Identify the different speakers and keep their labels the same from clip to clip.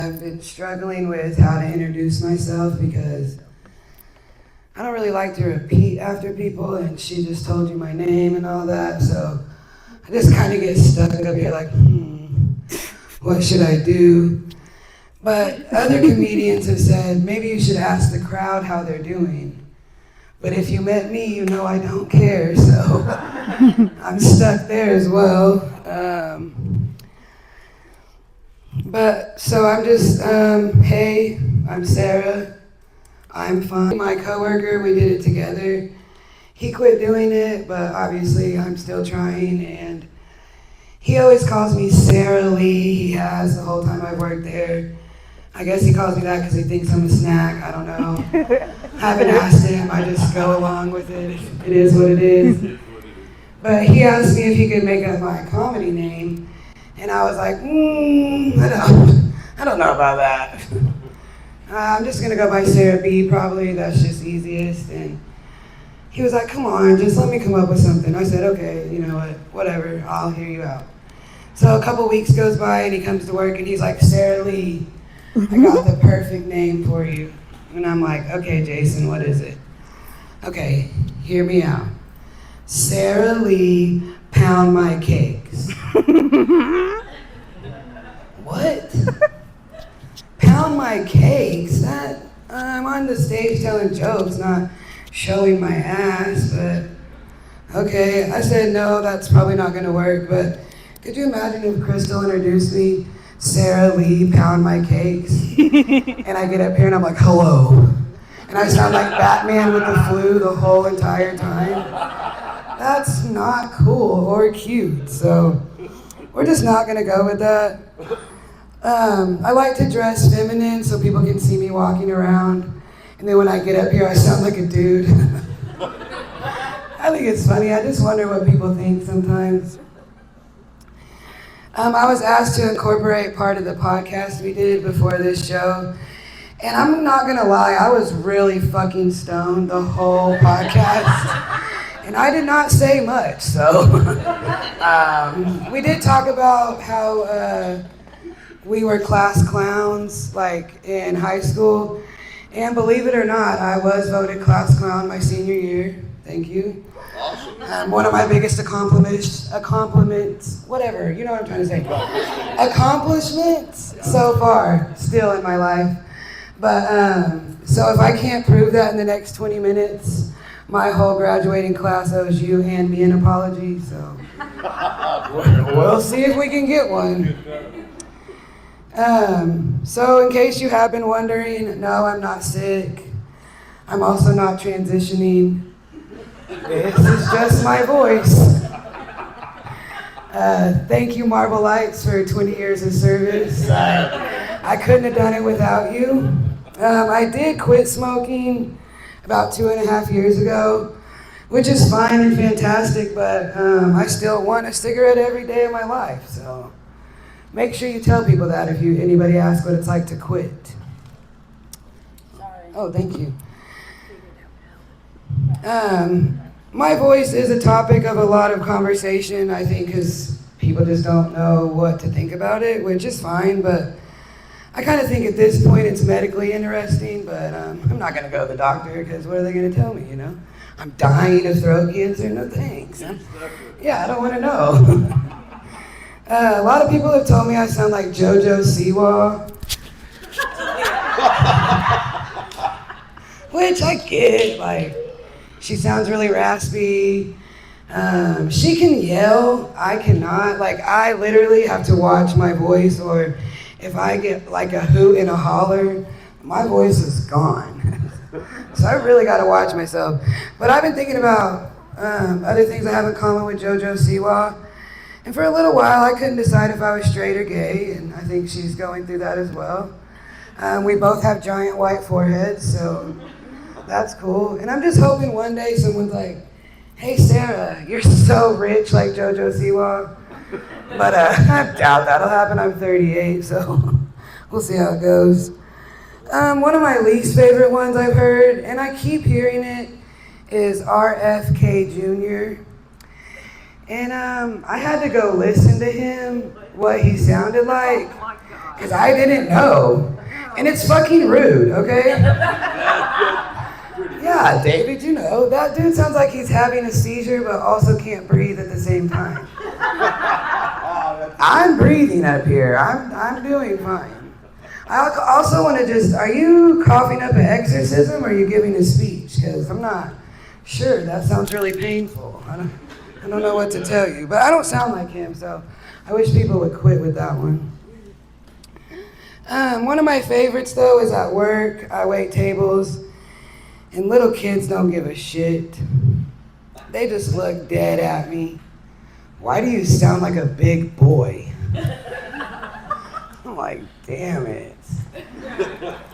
Speaker 1: I've been struggling with how to introduce myself because I don't really like to repeat after people, and she just told you my name and all that, so I just kind of get stuck up here like, what should I do? But other comedians have said, maybe you should ask the crowd how they're doing. But if you met me, you know I don't care, so I'm stuck there as well. So I'm just, hey, I'm Sarah. I'm fine. My coworker, we did it together. He quit doing it, but obviously I'm still trying, and he always calls me Sarah Lee. He has the whole time I've worked there. I guess he calls me that because he thinks I'm a snack. I don't know. I haven't asked him. I just go along with it. It is what it is. But he asked me if he could make up my comedy name, and I was like, I don't know about that. I'm just gonna go by Sarah B. Probably. That's just easiest. And he was like, come on, just let me come up with something. I said, okay, you know what, whatever. I'll hear you out. So a couple weeks goes by, and he comes to work, and he's like, Sarah Lee, I got the perfect name for you. And I'm like, okay, Jason, what is it? Okay, hear me out. Sarah Lee, pound my cakes. What? Pound my cakes? That, I'm on the stage telling jokes, not showing my ass, but okay. I said, no, that's probably not gonna work, but could you imagine if Crystal introduced me, Sarah Lee, pound my cakes, and I get up here and I'm like, hello, and I sound like Batman with the flu the whole entire time? That's not cool or cute, so we're just not gonna go with that. I like to dress feminine so people can see me walking around, and then when I get up here I sound like a dude. I think it's funny, I just wonder what people think sometimes. I was asked to incorporate part of the podcast we did before this show, and I'm not gonna lie, I was really fucking stoned the whole podcast, and I did not say much, so. We did talk about how we were class clowns, like in high school, and believe it or not, I was voted class clown my senior year. Thank you. Awesome. One of my biggest accomplishments, whatever, you know what I'm trying to say. Accomplishments so far, still in my life. But, so if I can't prove that in the next 20 minutes, my whole graduating class owes you and me an apology, so. We'll see if we can get one. So in case you have been wondering, no, I'm not sick. I'm also not transitioning. This is just my voice. Thank you, Marble Lights, for 20 years of service. I couldn't have done it without you. I did quit smoking about 2.5 years ago, which is fine and fantastic, but I still want a cigarette every day of my life, so make sure you tell people that if anybody asks what it's like to quit. Sorry. Oh, thank you. My voice is a topic of a lot of conversation, I think, because people just don't know what to think about it, which is fine, but I kind of think at this point it's medically interesting, but I'm not going to go to the doctor, because what are they going to tell me, you know? I'm dying of throat cancer, no thanks. Yeah, I don't want to know. A lot of people have told me I sound like JoJo Siwa. Which I get, like, she sounds really raspy. She can yell, I cannot. Like, I literally have to watch my voice, or if I get like a hoot and a holler, my voice is gone. So I really gotta watch myself. But I've been thinking about other things I have in common with JoJo Siwa. And for a little while, I couldn't decide if I was straight or gay, and I think she's going through that as well. We both have giant white foreheads, so that's cool. And I'm just hoping one day someone's like, hey, Sarah, you're so rich like JoJo Siwa. But I doubt that'll happen. I'm 38, so we'll see how it goes. One of my least favorite ones I've heard, and I keep hearing it, is RFK Jr. And I had to go listen to him, what he sounded like, because I didn't know. And it's fucking rude, okay? Yeah, David, you know, that dude sounds like he's having a seizure but also can't breathe at the same time. I'm breathing up here. I'm doing fine. I also want to just, are you coughing up an exorcism or are you giving a speech? Because I'm not sure. That sounds really painful. I don't know what to tell you. But I don't sound like him, so I wish people would quit with that one. One of my favorites, though, is at work. I wait tables, and little kids don't give a shit. They just look dead at me. Why do you sound like a big boy? I'm like, damn it.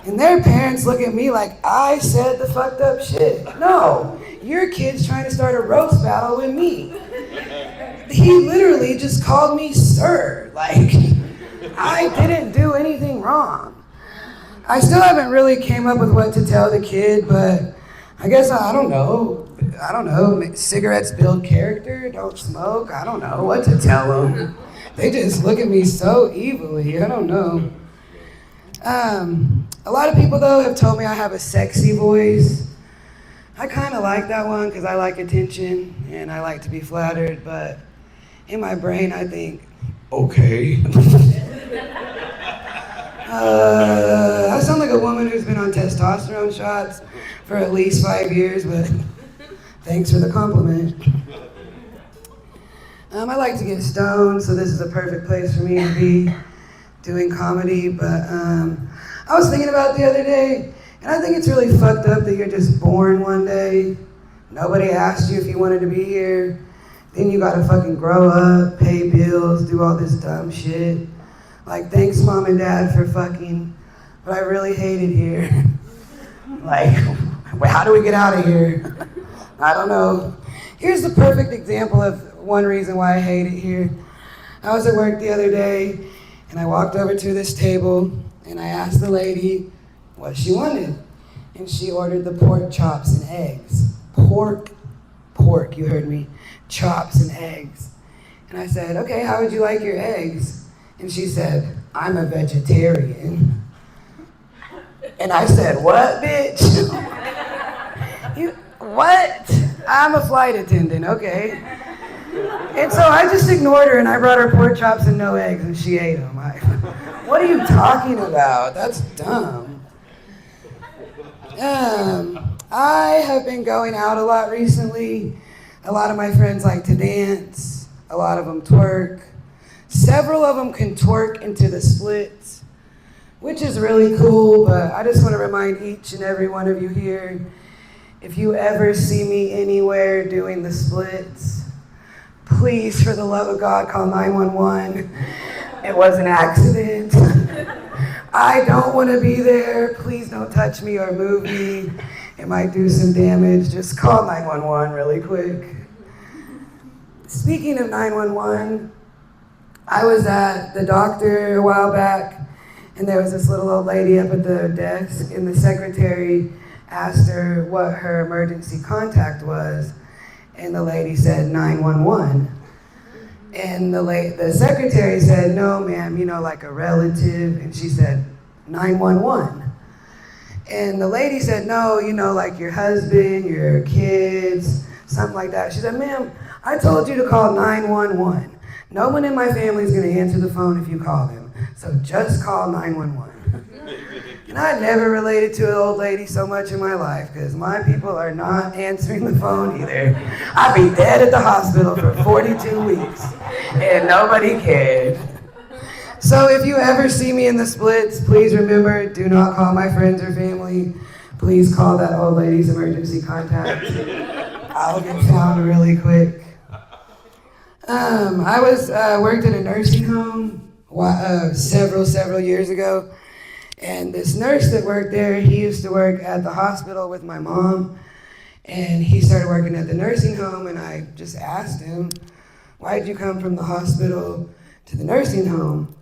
Speaker 1: And their parents look at me like I said the fucked up shit. No, your kid's trying to start a roast battle with me. He literally just called me sir. Like, I didn't do anything wrong. I still haven't really came up with what to tell the kid, but I guess I don't know. Cigarettes build character, don't smoke. I don't know what to tell them. They just look at me so evilly. I don't know. A lot of people, though, have told me I have a sexy voice. I kind of like that one because I like attention and I like to be flattered, but in my brain, I think, okay. I sound like a woman who's been on testosterone shots for at least 5 years, but thanks for the compliment. I like to get stoned, so this is a perfect place for me to be doing comedy, but I was thinking about it the other day, and I think it's really fucked up that you're just born one day, nobody asked you if you wanted to be here, then you gotta fucking grow up, pay bills, do all this dumb shit. Like, thanks mom and dad for fucking, but I really hate it here. Like, how do we get out of here? I don't know. Here's the perfect example of one reason why I hate it here. I was at work the other day, and I walked over to this table, and I asked the lady what she wanted. And she ordered the pork chops and eggs. Pork, you heard me, chops and eggs. And I said, okay, how would you like your eggs? And she said, I'm a vegetarian. And I said, what, bitch? What? I'm a flight attendant, okay. And so I just ignored her and I brought her pork chops and no eggs and she ate them. What are you talking about? That's dumb. I have been going out a lot recently. A lot of my friends like to dance. A lot of them twerk. Several of them can twerk into the splits, which is really cool, but I just want to remind each and every one of you here, if you ever see me anywhere doing the splits, please, for the love of God, call 911. It was an accident. I don't want to be there. Please don't touch me or move me. It might do some damage. Just call 911 really quick. Speaking of 911, I was at the doctor a while back, and there was this little old lady up at the desk, and the secretary asked her what her emergency contact was, and the lady said 911. And the secretary said, no, ma'am, like a relative, and she said 911. And the lady said, no, like your husband, your kids, something like that. She said, ma'am, I told you to call 911. No one in my family is going to answer the phone if you call them, so just call 911. And I never related to an old lady so much in my life, because my people are not answering the phone either. I'd be dead at the hospital for 42 weeks, and nobody cared. So if you ever see me in the splits, please remember, do not call my friends or family. Please call that old lady's emergency contact. I'll get found really quick. I worked at a nursing home several years ago, and this nurse that worked there, he used to work at the hospital with my mom, and he started working at the nursing home, and I just asked him, why did you come from the hospital to the nursing home?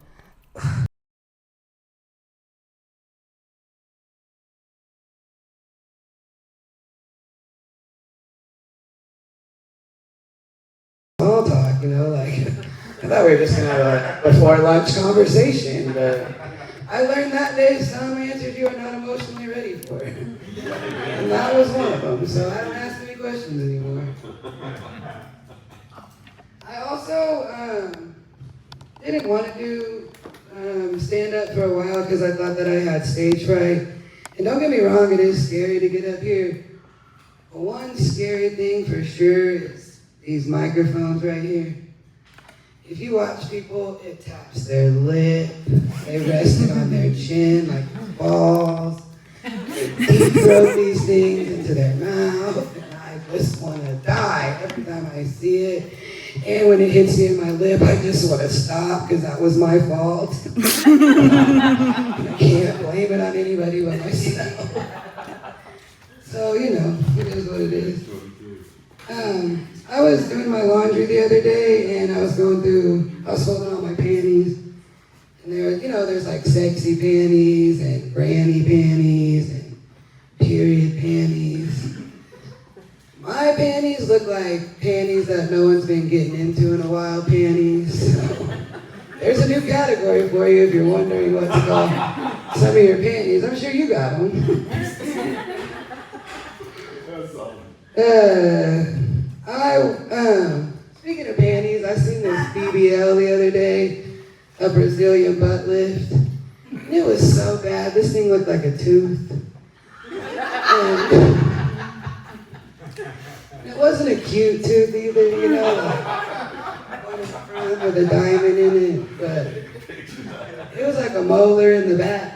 Speaker 1: Small talk, like, I thought we were just gonna have a before lunch conversation, but I learned that day some answers you are not emotionally ready for. And that was one of them, so I don't ask any questions anymore. I also didn't want to do stand-up for a while because I thought that I had stage fright. And don't get me wrong, it is scary to get up here. But one scary thing for sure is these microphones right here. If you watch people, it taps their lip, they rest it on their chin like balls, they deep throat these things into their mouth, and I just want to die every time I see it. And when it hits me in my lip, I just want to stop because that was my fault. I can't blame it on anybody but myself. So, you know, it is what it is. I was doing my laundry the other day, and I was folding all my panties, and there's like sexy panties, and granny panties, and period panties. My panties look like panties that no one's been getting into in a while panties. So, there's a new category for you if you're wondering what to call some of your panties. I'm sure you got them. Speaking of panties, I seen this BBL the other day, a Brazilian butt lift. And it was so bad. This thing looked like a tooth. And it wasn't a cute tooth either, like one in front with a diamond in it, but it was like a molar in the back.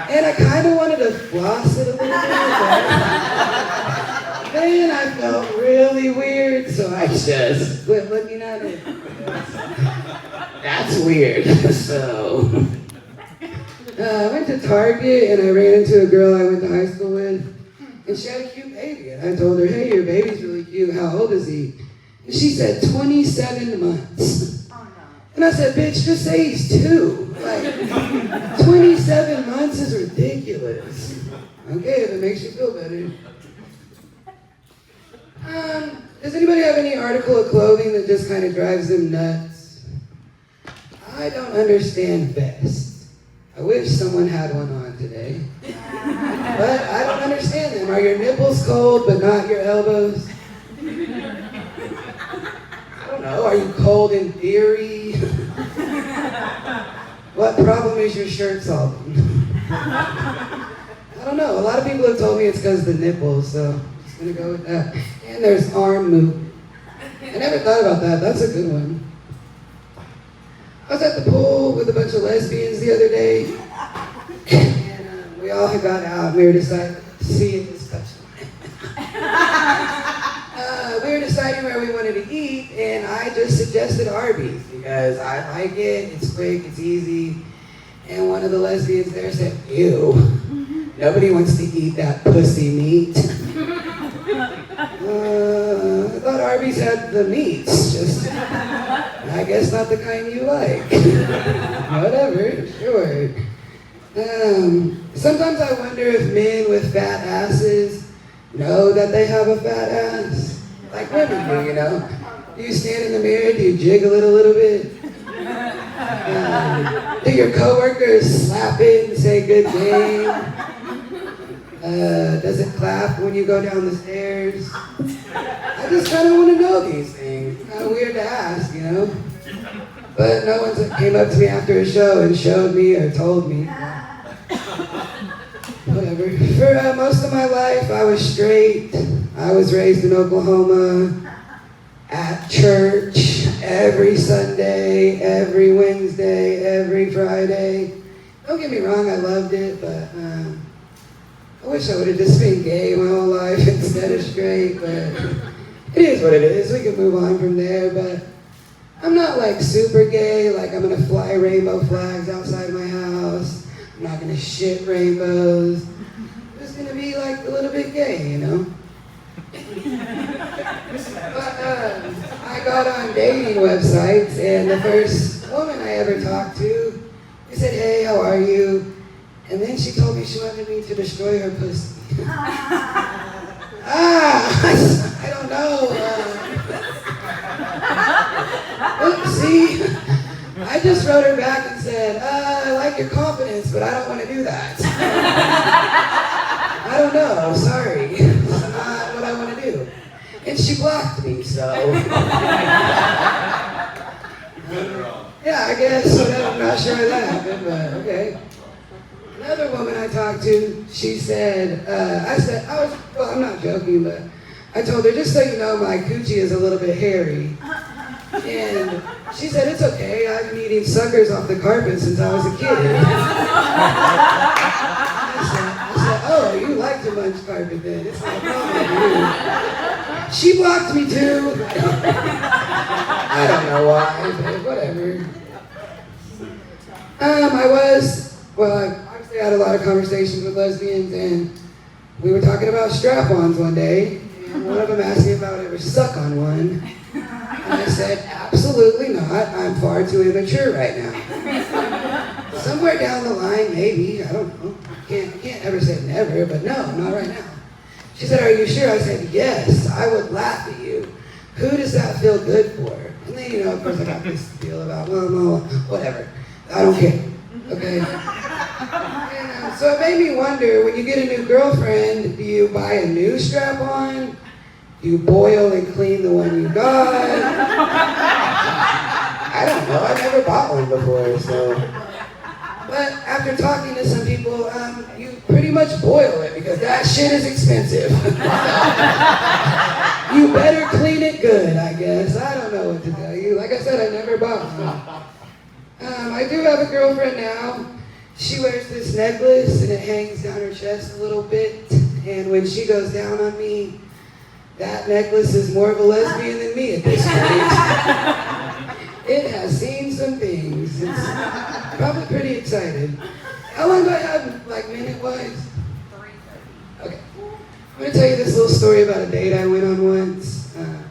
Speaker 1: And I kind of wanted to floss it a little bit, but then I felt really weird, so I just quit looking at it. That's weird. So I went to Target and I ran into a girl I went to high school with, and she had a cute baby. And I told her, hey, your baby's really cute. How old is he? And she said, 27 months. Oh, no. And I said, bitch, just say he's 2. Like, 27 months is ridiculous. Okay, if it makes you feel better. Does anybody have any article of clothing that just kind of drives them nuts? I don't understand vests. I wish someone had one on today. But I don't understand them. Are your nipples cold but not your elbows? I don't know. Are you cold in theory? What problem is your shirt solving? I don't know. A lot of people have told me it's because of the nipples, so I'm just going to go with that. And there's arm movement. I never thought about that. That's a good one. I was at the pool with a bunch of lesbians the other day. And we all had got out and we were deciding, see this touchline. We were deciding where we wanted to eat, and I just suggested Arby's because I like it, it's quick, it's easy. And one of the lesbians there said, ew, nobody wants to eat that pussy meat. I thought Arby's had the meats, just, I guess not the kind you like. Whatever, sure. Sometimes I wonder if men with fat asses know that they have a fat ass. Like women do, Do you stand in the mirror, do you jiggle it a little bit? Do your coworkers slap it and say good game? Does it clap when you go down the stairs? I just kind of want to know these things. It's kind of weird to ask, But no one came up to me after a show and showed me or told me. Whatever. For most of my life, I was straight. I was raised in Oklahoma, at church, every Sunday, every Wednesday, every Friday. Don't get me wrong, I loved it, but I wish I would have just been gay my whole life instead of straight, but it is what it is. We can move on from there, but I'm not like super gay, like I'm gonna fly rainbow flags outside my house. I'm not gonna shit rainbows. I'm just gonna be like a little bit gay, But I got on dating websites, and the first woman I ever talked to, I said, hey, how are you? And then she told me she wanted me to destroy her pussy. I don't know. Oopsie. I just wrote her back and said, I like your confidence, but I don't want to do that. I don't know, sorry. It's not what I want to do. And she blocked me, so. Yeah, I guess, whatever. I'm not sure how that happened, but okay. Another woman I talked to, she said, well, I'm not joking, but I told her, just so you know, my coochie is a little bit hairy. And she said, it's okay, I've been eating suckers off the carpet since I was a kid. I said, oh, you like to munch carpet then, it's not a problem with you. She blocked me too. I don't know why, but whatever. I had a lot of conversations with lesbians, and we were talking about strap-ons one day, and one of them asked me if I would ever suck on one, and I said, absolutely not, I'm far too immature right now. Somewhere down the line, maybe, I don't know, I can't ever say never, but no, not right now. She said, are you sure? I said, yes, I would laugh at you. Who does that feel good for? And then, of course I got this deal about, well, no, whatever, I don't care, okay? And, so it made me wonder, when you get a new girlfriend, do you buy a new strap-on? Do you boil and clean the one you got? I don't know, I've never bought one before, so. But after talking to some people, you pretty much boil it because that shit is expensive. You better clean it good, I guess. I don't know what to tell you. Like I said, I never bought one. I do have a girlfriend now. She wears this necklace and it hangs down her chest a little bit. And when she goes down on me, that necklace is more of a lesbian than me at this point. It has seen some things. It's probably pretty excited. How long do I have, like, minute-wise? 3:30. Okay. I'm going to tell you this little story about a date I went on once. When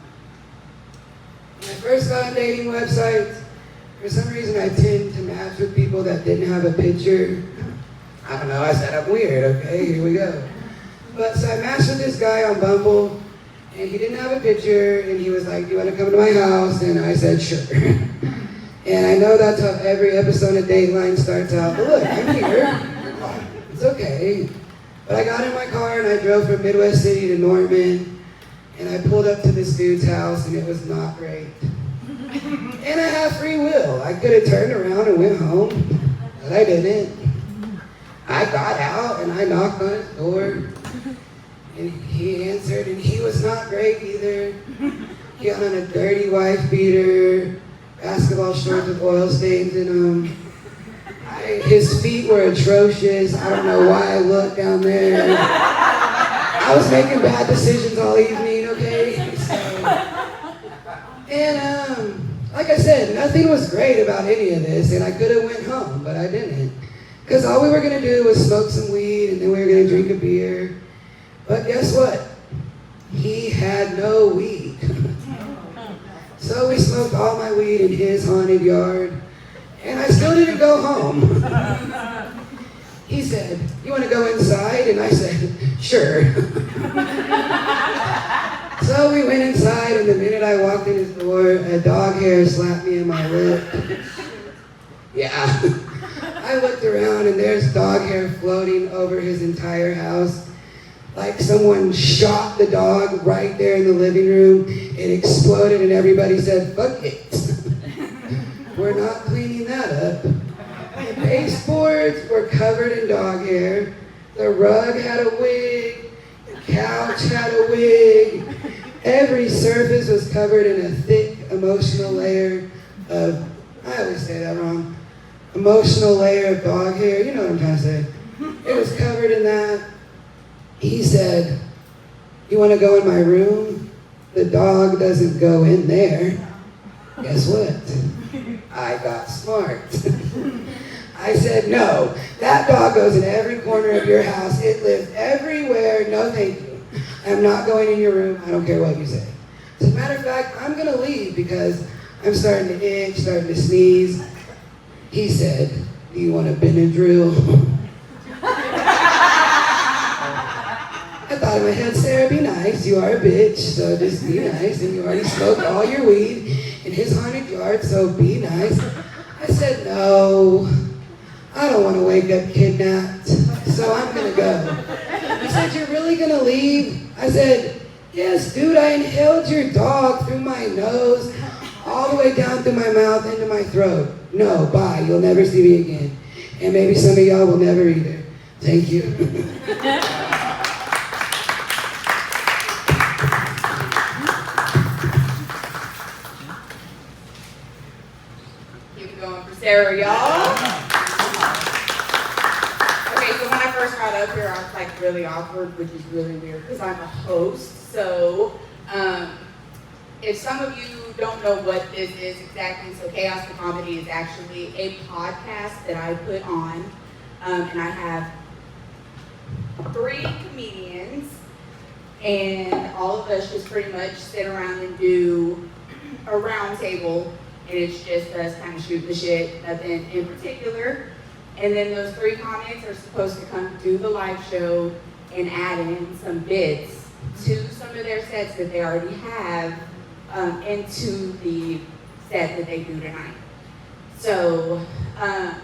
Speaker 1: I first got on dating websites, for some reason I tend to match with people that didn't have a picture. I don't know, I said I'm weird, okay, here we go. But so I matched with this guy on Bumble, and he didn't have a picture, and he was like, do you want to come to my house? And I said, sure. And I know that's how every episode of Dateline starts out, but look, I'm here. It's okay. But I got in my car and I drove from Midwest City to Norman, and I pulled up to this dude's house, and it was not great. And I have free will. I could have turned around and went home, but I didn't. I got out and I knocked on his door, and he answered, and he was not great either. He had on a dirty wife beater, basketball shorts with oil stains in them. His feet were atrocious. I don't know why I looked down there. I was making bad decisions all evening, okay? So, and like I said, nothing was great about any of this, and I could have went home, but I didn't. Because all we were going to do was smoke some weed, and then we were going to drink a beer. But guess what? He had no weed. So we smoked all my weed in his haunted yard, and I still didn't go home. He said, you want to go inside? And I said, sure. So we went inside, and the minute I walked in his door, a dog hair slapped me in my lip. Yeah. I looked around, and there's dog hair floating over his entire house. Like someone shot the dog right there in the living room. It exploded, and everybody said, fuck it. We're not cleaning that up. The baseboards were covered in dog hair. The rug had a wig. The couch had a wig. Every surface was covered in a thick emotional layer of, I always say that wrong, emotional layer of dog hair. You know what I'm trying to say. It was covered in that. He said, you want to go in my room? The dog doesn't go in there. Guess what? I got smart. I said, no, that dog goes in every corner of your house. It lives everywhere. No, thank you. I'm not going in your room. I don't care what you say. As a matter of fact, I'm going to leave because I'm starting to itch, starting to sneeze. He said, do you want a Benadryl? I thought in my head, Sarah, be nice. You are a bitch, so just be nice. And you already smoked all your weed in his haunted yard, so be nice. I I said, no, I don't want to wake up kidnapped, so I'm going to go. He said, you're really going to leave? I said, yes, dude, I inhaled your dog through my nose, all the way down through my mouth, into my throat. No, bye, you'll never see me again. And maybe some of y'all will never either. Thank you.
Speaker 2: Keep it going for Sarah, y'all. Okay, so when I first got up here, I was like really awkward, which is really weird because I'm a host. So, if some of you don't know what this is exactly, so Chaos for Comedy is actually a podcast that I put on, and I have 3 comedians, and all of us just pretty much sit around and do a round table, and it's just us kind of shooting the shit, nothing in particular. And then those 3 comics are supposed to come do the live show and add in some bits to some of their sets that they already have into the set that they do tonight. So, it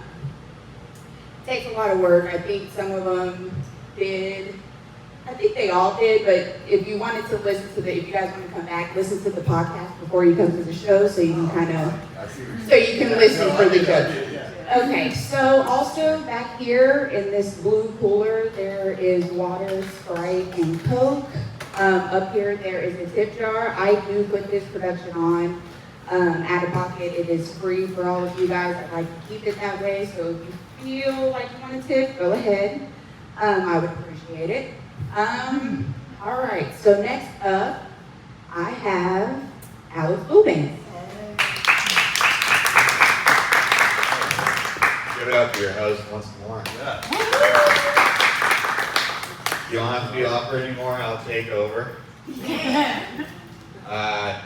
Speaker 2: takes a lot of work. I think some of them did. I think they all did, but if you wanted to listen to if you guys want to come back, listen to the podcast before you come to the show so you can listen for the judge. Okay, so also back here in this blue cooler, there is water, Sprite, and Coke. Up here, there is a tip jar. I do put this production on out of pocket. It is free for all of you guys. I'd like to keep it that way, so if you feel like you want a tip, go ahead. I would appreciate it. All right, so next up, I have Wilbanks.
Speaker 3: Give it up for your host once more. Yeah. You don't have to be awkward anymore, I'll take over. Yeah.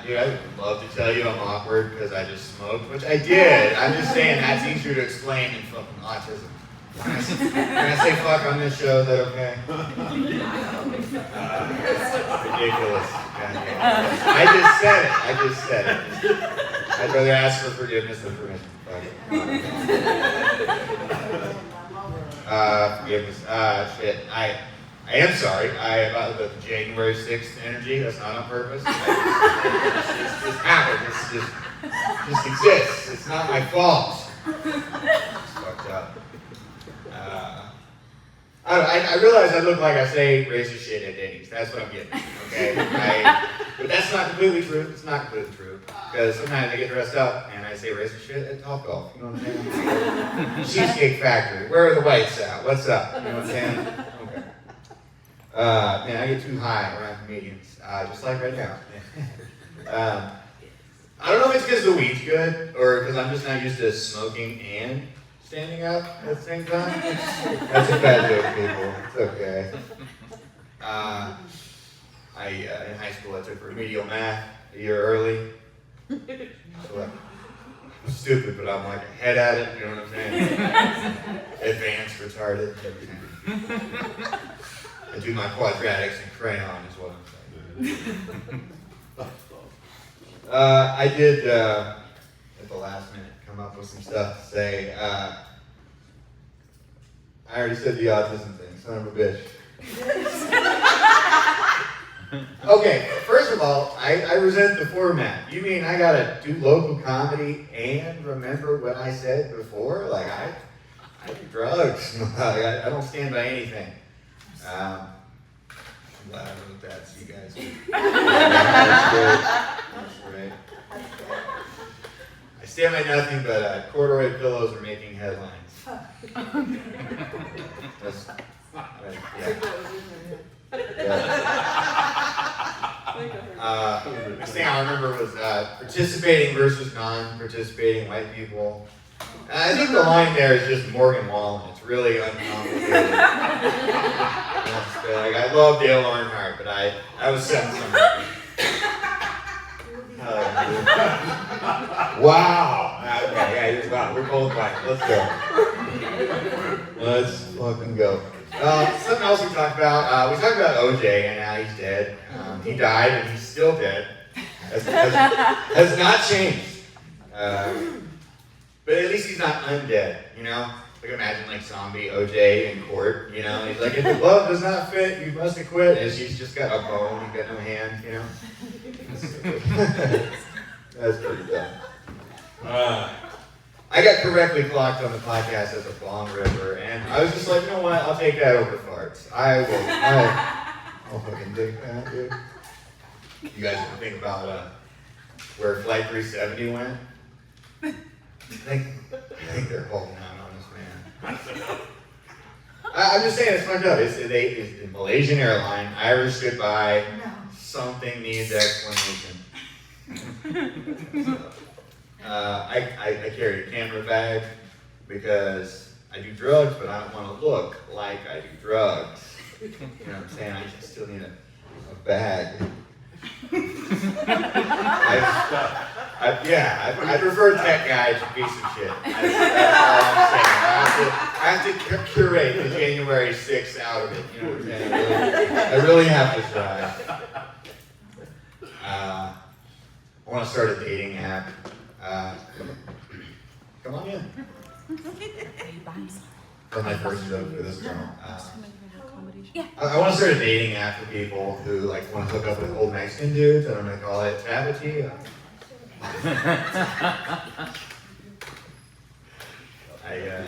Speaker 3: Dude, I would love to tell you I'm awkward because I just smoked, which I did. I'm just saying that's easier to explain than fucking autism. Can I say fuck on this show? Is that okay? Ridiculous. I just said it. I'd rather ask for forgiveness than permission. Forgiveness. Shit. I am sorry. About the January 6th energy. That's not on purpose. It's just happened. It just exists. It's not my fault. It's fucked up. I realize I look like I say racist shit at Denny's. That's what I'm getting. Okay. But that's not completely true. It's not completely true. Because sometimes I get dressed up and I say racist shit at Topgolf. You know what I'm saying? Cheesecake Factory. Where are the whites at? What's up? You know what I'm saying? Okay. Man, I get too high around comedians. Just like right now. I don't know if it's because the weed's good or because I'm just not used to smoking and standing up at the same time. That's a bad joke, people. It's okay. In high school, I took remedial math a year early. So I'm stupid, but I'm like ahead at it, you know what I'm saying? Advanced, retarded. I do my quadratics in crayon is what I'm saying. I did, at the last minute, come up with some stuff to say. I already said the autism thing, son of a bitch. Okay, first of all, I resent the format. You mean I gotta do local comedy and remember what I said before? Like, I do drugs. I don't stand by anything. I'm glad I wrote that so you guys can. That's great. I stand by nothing but corduroy pillows are making headlines. Next thing I remember was participating versus non-participating white people. I think the line there is just Morgan Wallen. It's really uncomplicated. I love Dale Earnhardt, but I was saying something. Wow. Okay, yeah, wow. We're both black. Let's go. Let's fucking go. Something else we talked about. We talked about OJ and now he's dead. He died and he's still dead. Has not changed. But at least he's not undead, you know? Like imagine like zombie OJ in court, you know? He's like, if the glove does not fit, you must acquit. And she's just got a bone, he's got no hand, you know? That's pretty dumb. I got correctly clocked on the podcast as a bong ripper, and I was just like, you know what? I'll take that over farts. I'll fucking take that, dude. You guys ever think about where Flight 370 went? I think they're holding out on this man. I'm just saying, it's fucked up. It's a Malaysian airline, Irish goodbye. Something needs explanation. I carry a camera bag because I do drugs, but I don't want to look like I do drugs. You know what I'm saying? I just still need a bag. I prefer tech guys, you piece of shit. That's all I'm saying. I have to curate the January 6th out of it. You know what I'm saying? I really have to try. I want to start a dating app. Come on in. That's my first joke for this girl. I want to start a dating app for people who like want to hook up with old Mexican dudes. I'm going to call it Tabity. I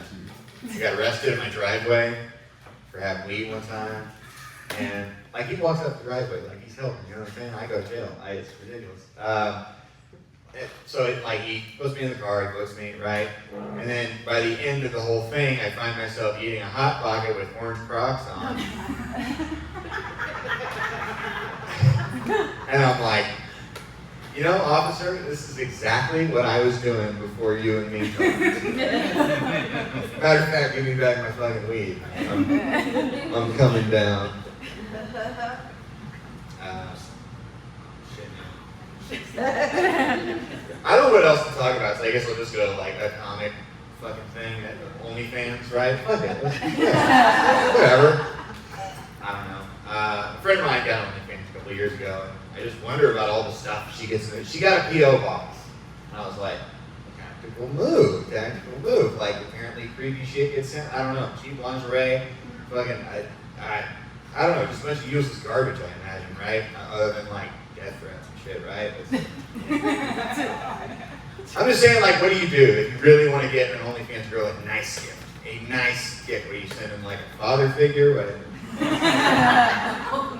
Speaker 3: got arrested in my driveway for having weed one time, and like he walks up the driveway like he's helping. You know what I'm saying? I go to jail. It's ridiculous. So he puts me in the car, he puts me, right? And then by the end of the whole thing, I find myself eating a Hot Pocket with orange Crocs on. And I'm like, you know, officer, this is exactly what I was doing before you and me talked. Matter of fact, give me back my fucking weed. I'm coming down. I don't know what else to talk about, so I guess we'll just go to like a comic fucking thing at OnlyFans, right? Fuck it. Yeah. Whatever. I don't know. A friend of mine got OnlyFans a couple of years ago, and I just wonder about all the stuff she gets in it. She got a P.O. box. And I was like, tactical move. Like apparently creepy shit gets sent. I don't know. Cheap lingerie. Fucking, I don't know. Just a bunch of useless garbage, I imagine, right? Other than like death threats and shit, right? I'm just saying, like, what do you do if you really want to get an OnlyFans girl a nice gift? A nice gift. What do you send them, like a father figure?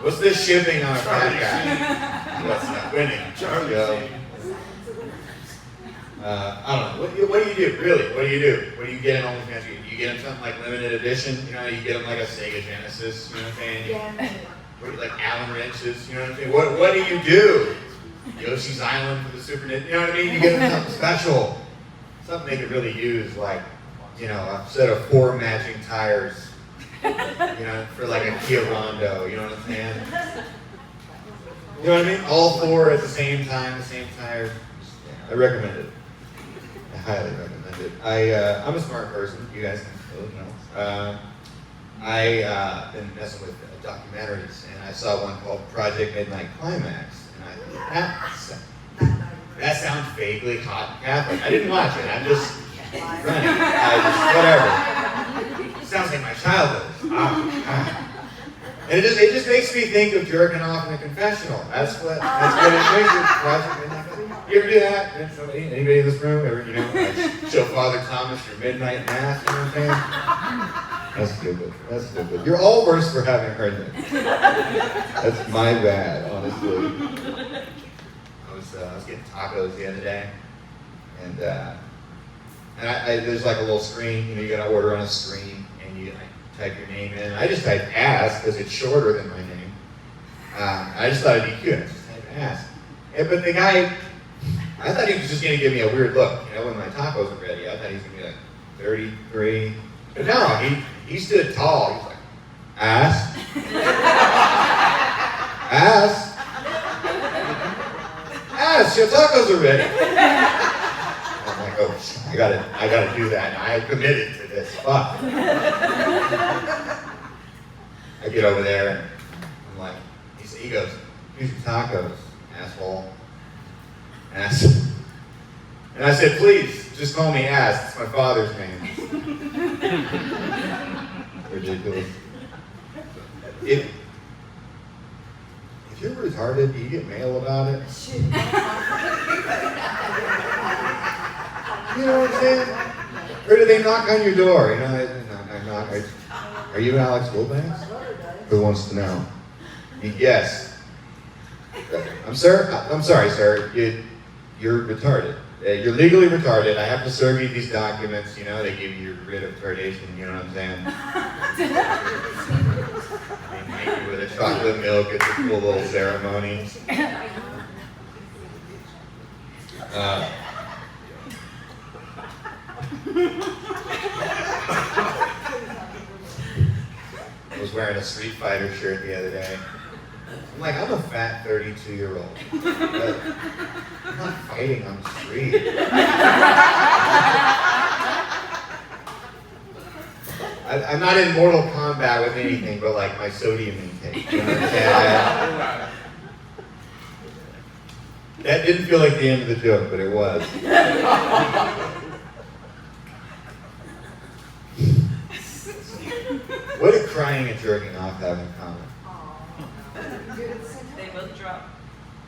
Speaker 3: What's this shipping on a bad guy? What's not winning? Charlie. I don't know. What do you do? Really? What do you do? What do you get in OnlyFans? Do you get them something like limited edition? You know, you get them like a Sega Genesis. You know what I'm saying?
Speaker 2: Yeah.
Speaker 3: Like Allen wrenches, you know what I'm saying? What do you do? Yoshi's Island for the Super Nintendo, you know what I mean? You get them something special. Something they could really use, like, you know, a set of 4 matching tires, you know, for like a Kia Rondo, you know what I'm saying? You know what I mean? All 4 at the same time, the same tires. I recommend it. I highly recommend it. I'm a smart person, you guys know. I've been messing with documentaries, and I saw one called Project Midnight Climax, and I thought, that sounds vaguely hot and Catholic. I didn't watch it, I'm just running. Whatever. Sounds like my childhood. And it just makes me think of jerking off in a confessional. That's what it makes it. Project Midnight Climax. You ever do that? Anybody in this room ever, you know, like show Father Thomas your midnight mass, you know what I'm saying? That's stupid. You're all worse for having heard that. That's my bad, honestly. I was getting tacos the other day, and there's like a little screen. You know, you gotta order on a screen, and you type your name in. I just typed ass because it's shorter than my name. I just thought it'd be cute. I just typed ass. But the guy, I thought he was just gonna give me a weird look. You know, when my tacos were ready, I thought he was gonna be like 33. But no, he stood tall. He's like, ass. Ass. Ass, your tacos are ready. I'm like, oh, I gotta do that. I committed to this. Fuck. I get over there and I'm like, he goes, here's your tacos, asshole. And I said, please, Just call me Ass. It's my father's name. Ridiculous. If you're retarded, do you get mail about it? You know what I'm saying? Or do they knock on your door? You know, knock. Are you Alex Wilbanks? Who wants to know? Yes. I'm sorry, sir. You're retarded. You're legally retarded. I have to serve you these documents. You know, they give you your writ of retardation. You know what I'm saying? They make you with a chocolate milk. It's a cool little ceremony. I was wearing a Street Fighter shirt the other day. I'm like, I'm a fat 32-year-old. I'm not fighting on the street. I'm not in Mortal Kombat with anything but like my sodium intake. You know what I'm saying? That didn't feel like the end of the joke, but it was. What do crying and jerking off have in common?
Speaker 4: They both drop.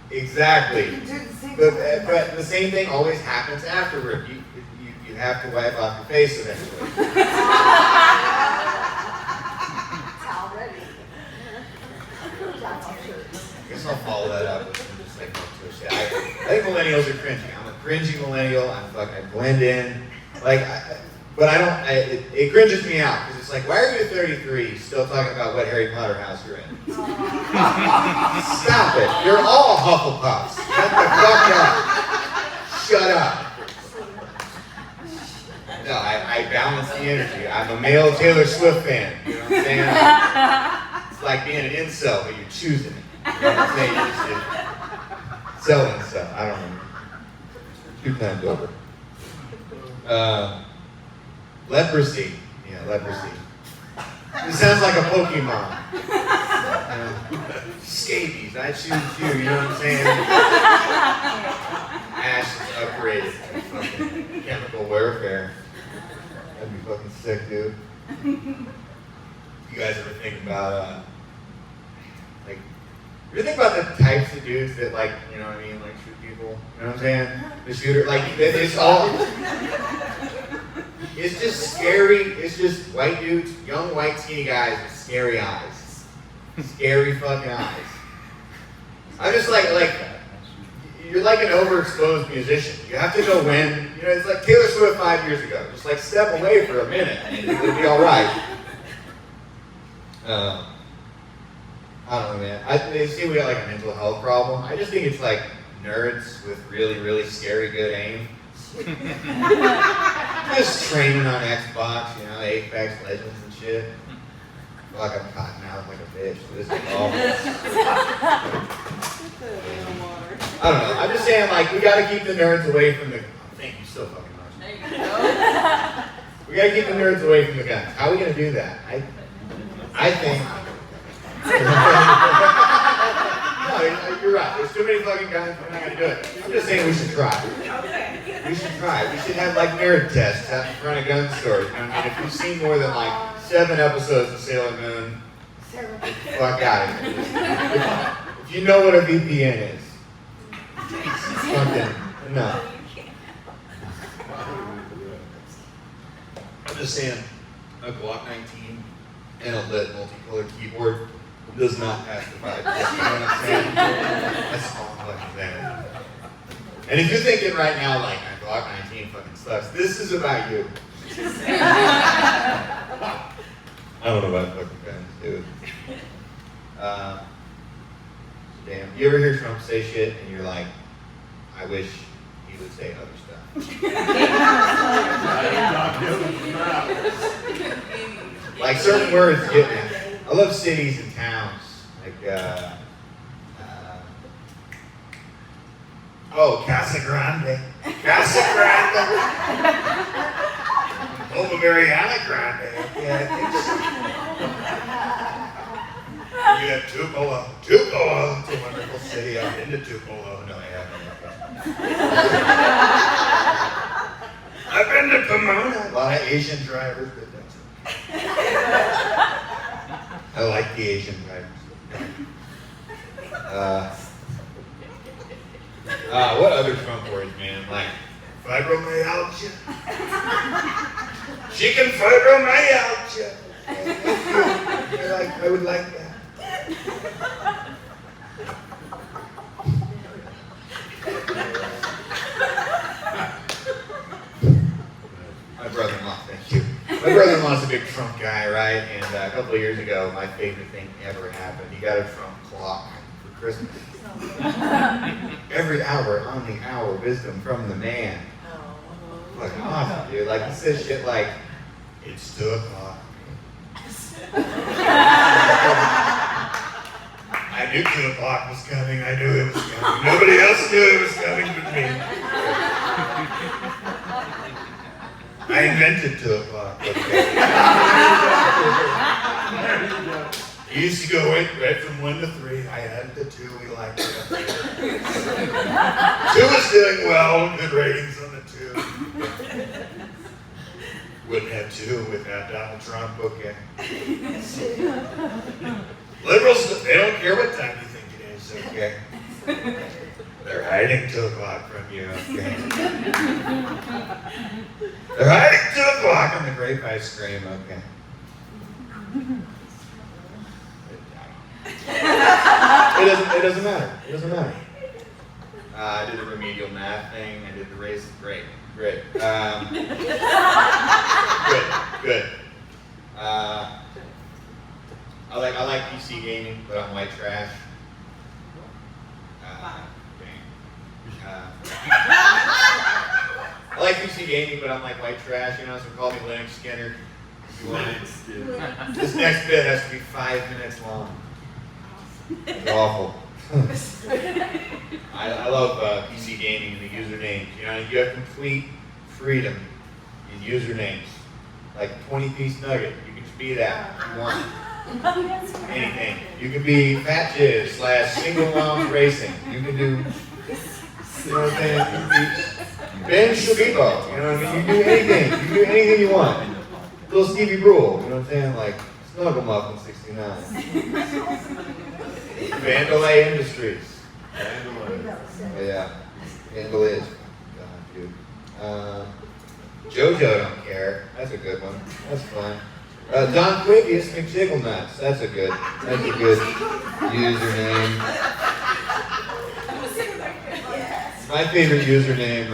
Speaker 3: Exactly. But the same thing always happens afterward. You have to wipe off your face eventually. I guess I'll follow that up with some just like more twist. I think millennials are cringy. I'm a cringy millennial. I blend in. But I don't. It cringes me out because it's like, why are you 33 still talking about what Harry Potter house you're in? Stop it! You're all Hufflepuffs. Shut the fuck up. Shut up. No, I balance the energy. I'm a male Taylor Swift fan. You know what I'm saying? It's like being an incel, but you're choosing it. You know what I'm saying? You're just selling stuff. I don't know. 2 times over. Leprosy. Yeah, leprosy. It sounds like a Pokemon. Scabies, I choose you, you know what I'm saying? Ash is upgraded to fucking chemical warfare. That'd be fucking sick, dude. You guys ever think about, you think about the types of dudes that, like, you know what I mean, like, shoot people? You know what I'm saying? The shooter, like, it's all... It's just scary. It's just white dudes, young white skinny guys with scary eyes. Scary fucking eyes. I'm just like you're like an overexposed musician. You have to know when. You know, it's like Taylor Swift 5 years ago. Just like step away for a minute and it'll be all right. I don't know, man. They see we got like a mental health problem. I just think it's like nerds with really, really scary good aim. Just training on Xbox, you know, Apex Legends and shit. I feel like I'm cotton out like a bitch. This is awful. I don't know. I'm just saying, like, we gotta keep the nerds away from the. Oh, thank you so fucking much.
Speaker 4: There you go.
Speaker 3: We gotta keep the nerds away from the guns. How are we gonna do that? I think. No, you're right. There's too many fucking guns. We're not gonna do it. I'm just saying we should try. We should try. We should have like nerd tests out in front of gun stores. You know what I mean? If you've seen more than like 7 episodes of Sailor Moon, fuck out of here. If you know what a VPN is, fucking no. I'm just saying, a Glock 19 and a lit multicolored keyboard does not pass the vibe. You know what I'm saying? That's all I'm fucking saying. And if you're thinking right now, like, Glock 19 fucking sucks, this is about you. I don't know about fucking guns, dude. Damn. You ever hear Trump say shit and you're like, I wish he would say other stuff? Like certain words get me. I love cities and towns. Like, Casa Grande. Casa Grande. Over Mariana Grande. Yeah, you have Tupelo. Tupelo. It's a wonderful city. I've been to Tupelo. No, I haven't. I've been to Pomona. A lot of Asian drivers, but that's okay. I like the Asian drivers. What other Trump words, man? Like fibromyalgia. She can fibromyalgia. I would like that. My brother-in-law, thank you. My brother-in-law's a big Trump guy, right? And a couple of years ago, my favorite thing ever happened. He got a Trump clock for Christmas. Every hour, on the hour, wisdom from the man. Fucking awesome, dude. Like, he says shit like, it's 2 o'clock. I knew 2 o'clock was coming. I knew it was coming. Nobody else knew it was coming but me. I invented 2 o'clock. Okay. He used to go right from 1 to 3. I added the 2. We liked it. 2 was doing well. Good ratings on the 2. Wouldn't have 2 without Donald Trump. Okay. Liberals, they don't care what time you think it is. Okay. They're hiding 2 o'clock from you. Okay. They're hiding 2 o'clock on the grape ice cream. Okay. It doesn't matter. It doesn't matter. I did the remedial math thing. I did the race. Great. Good. I like PC gaming, but I'm white trash. I like PC gaming, but I'm like white trash. You know, so call me Linux Skinner. If you want it. This next bit has to be 5 minutes long. It's awful. I love PC gaming and the usernames. You know, you have complete freedom in usernames. Like 20-piece nugget, you can just be that if you want. Anything. You can be Fat Jizz / Single Moms Racing. You can do, you know what I'm saying? You can be Ben Shabibo. You know what I mean? You can do anything. You can do anything you want. Little Stevie Brule. You know what I'm saying? Like Snuggle Muffin 69. Vandalay Industries. Yeah. Vandalay. God, dude. JoJo don't care. That's a good one. That's fun. Don Quibius McJigglenuts. That's a good username. My favorite username,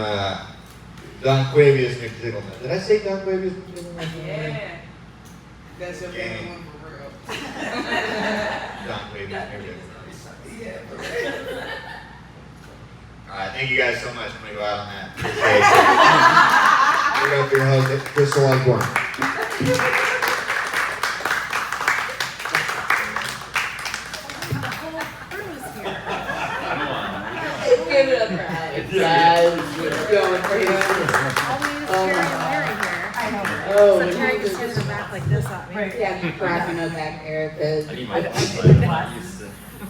Speaker 3: Don Quibius McJigglenuts. Did I say Don Quibius McJigglenuts?
Speaker 2: Yeah. That's your favorite one for real.
Speaker 3: Don Quibius McJigglenuts. Alright, thank you guys so much. I'm going to go out on that. Give it up for your host, Crystal Osborne.
Speaker 2: Give it up for Alex, guys. We're going for him. Oh,
Speaker 4: so Terry just gives her back like this at me.
Speaker 2: Yeah, keep cracking up back there because.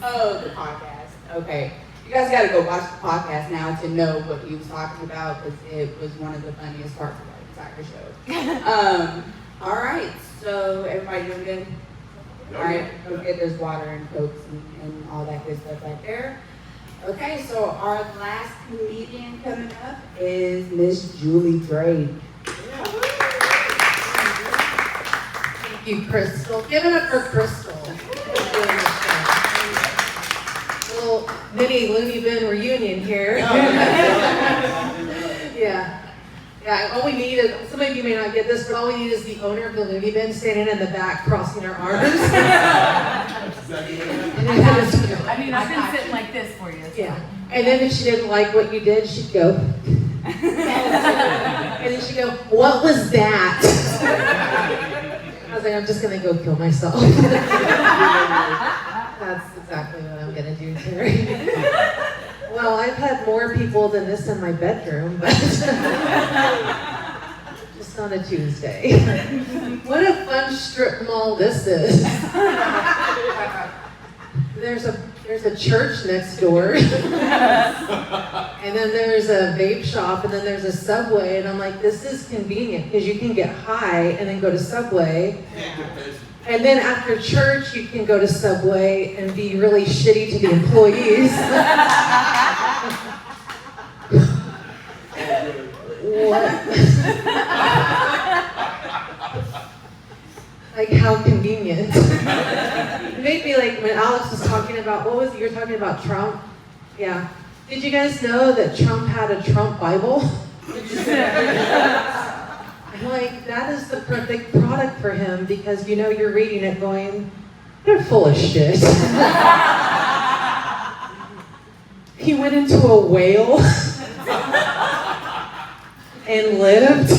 Speaker 2: Oh, the podcast. Okay. You guys got to go watch the podcast now to know what he was talking about because it was one of the funniest parts of our entire show. All right. So, everybody doing good? All right. Go get those water and Cokes and all that good stuff right there. Okay, so our last comedian coming up is Miss Julie Drake. Thank you, Crystal. Give it up for Crystal.
Speaker 4: Little mini Looney Bin reunion here. Yeah. Yeah, all we need is, some of you may not get this, but all we need is the owner of the Looney Bin standing in the back crossing her arms.
Speaker 5: I mean, I've been sitting like this for you. So.
Speaker 4: Yeah. And then if she didn't like what you did, she'd go. And then she'd go, what was that? I was like, I'm just going to go kill myself. That's exactly what I'm going to do, Terry. Well, I've had more people than this in my bedroom, but just on a Tuesday. What a fun strip mall this is. There's a There's a church next door. And then there's a vape shop, and then there's a Subway, and I'm like, this is convenient because you can get high and then go to Subway. And then after church, you can go to Subway and be really shitty to the employees. What? Like, how convenient. It made me like, when Alex was talking about, what was it, you were talking about Trump? Yeah. Did you guys know that Trump had a Trump Bible? I'm like, that is the perfect product for him because you know you're reading it going, they're full of shit. He went into a whale and lived.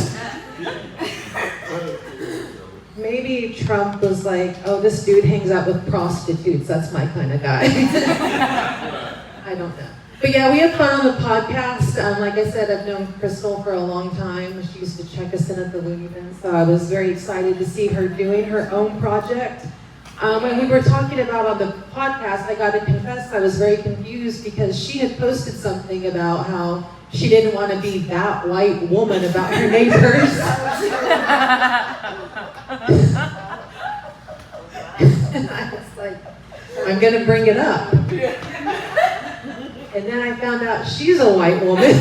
Speaker 4: Maybe Trump was like, oh, this dude hangs out with prostitutes. That's my kind of guy. I don't know. But yeah, we had fun on the podcast. Like I said, I've known Crystal for a long time. She used to check us in at the Looney Bin, so I was very excited to see her doing her own project. When we were talking about on the podcast, I got to confess I was very confused because she had posted something about how she didn't want to be that white woman about her neighbors. And I was like, I'm going to bring it up. And then I found out she's a white woman.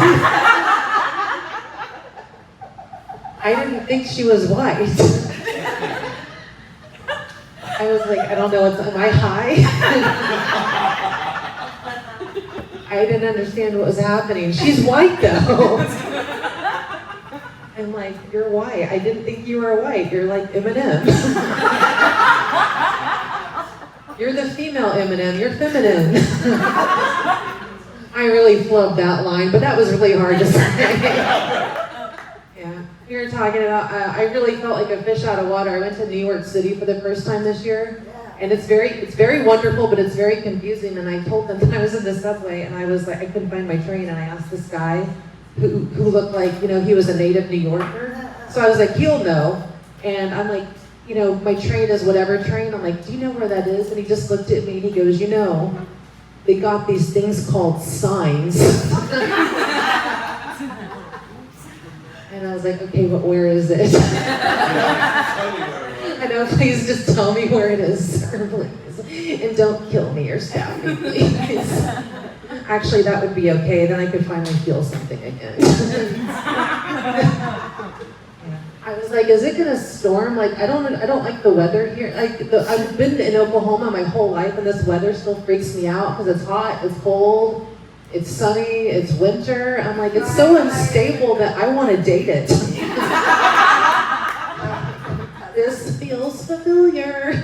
Speaker 4: I didn't think she was white. I was like, I don't know, am I high? I didn't understand what was happening. She's white though. I'm like, you're white. I didn't think you were white. You're like Eminem. You're the female Eminem. You're feminine. I really flubbed that line, but that was really hard to say. Yeah, we were talking about, I really felt like a fish out of water. I went to New York City for the first time this year, and it's very wonderful, but it's very confusing. And I told them that I was in the subway, and I was like, I couldn't find my train, and I asked this guy who looked like, you know, he was a native New Yorker. So I was like, he'll know. And I'm like, you know, my train is whatever train. I'm like, do you know where that is? And he just looked at me and he goes, you know, they got these things called signs. And I was like, okay, but where is it? I know, please just tell me where it is, sir, please. And don't kill me or stab me, please. Actually, that would be okay. Then I could finally feel something again. I was like, is it gonna storm? Like, I don't like the weather here. Like, I've been in Oklahoma my whole life, and this weather still freaks me out because it's hot, it's cold, it's sunny, it's winter. I'm like, it's so unstable that I want to date it. This feels familiar.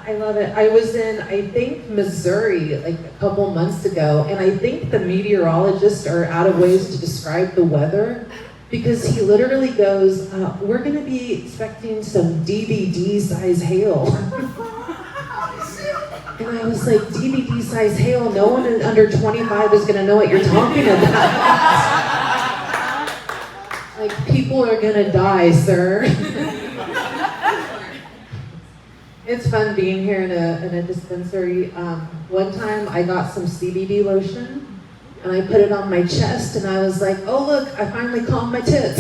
Speaker 4: I love it. I was in, I think, Missouri like a couple months ago, and I think the meteorologists are out of ways to describe the weather. Because he literally goes, we're going to be expecting some DVD-size hail. And I was like, DVD-size hail? No one under 25 is going to know what you're talking about. Like, people are going to die, sir. It's fun being here in a dispensary. One time I got some CBD lotion. And I put it on my chest, and I was like, oh, look, I finally calmed my tits.